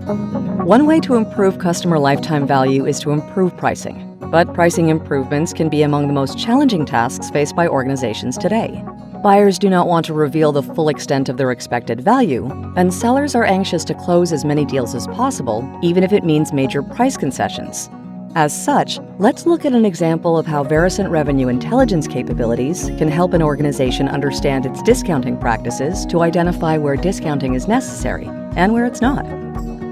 One way to improve customer lifetime value is to improve pricing. But pricing improvements can be among the most challenging tasks faced by organizations today. Buyers do not want to reveal the full extent of their expected value, and sellers are anxious to close as many deals as possible, even if it means major price concessions. As such, let's look at an example of how Varicent revenue intelligence capabilities can help an organization understand its discounting practices to identify where discounting is necessary and where it's not.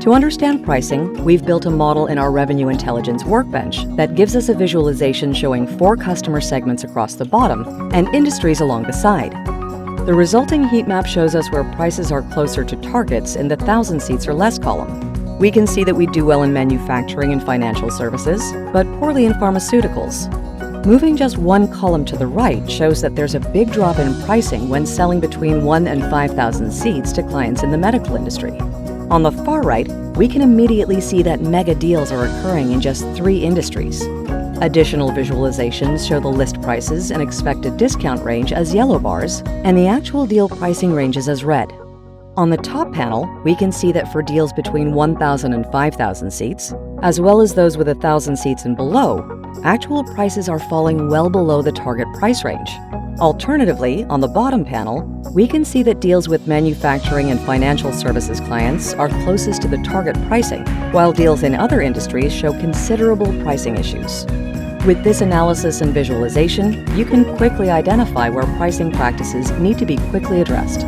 To understand pricing, we've built a model in our Revenue Intelligence workbench that gives us a visualization showing 4 customer segments across the bottom and industries along the side. The resulting heat map shows us where prices are closer to targets in the 1,000 seats or less column. We can see that we do well in manufacturing and financial services, but poorly in pharmaceuticals. Moving just one column to the right shows that there's a big drop in pricing when selling between 1 and 5,000 seats to clients in the medical industry. On the far right, we can immediately see that mega deals are occurring in just 3 industries. Additional visualizations show the list prices and expected discount range as yellow bars, and the actual deal pricing ranges as red. On the top panel, we can see that for deals between 1,000 and 5,000 seats, as well as those with 1,000 seats and below, actual prices are falling well below the target price range. Alternatively, on the bottom panel, we can see that deals with manufacturing and financial services clients are closest to the target pricing, while deals in other industries show considerable pricing issues. With this analysis and visualization, you can quickly identify where pricing practices need to be quickly addressed.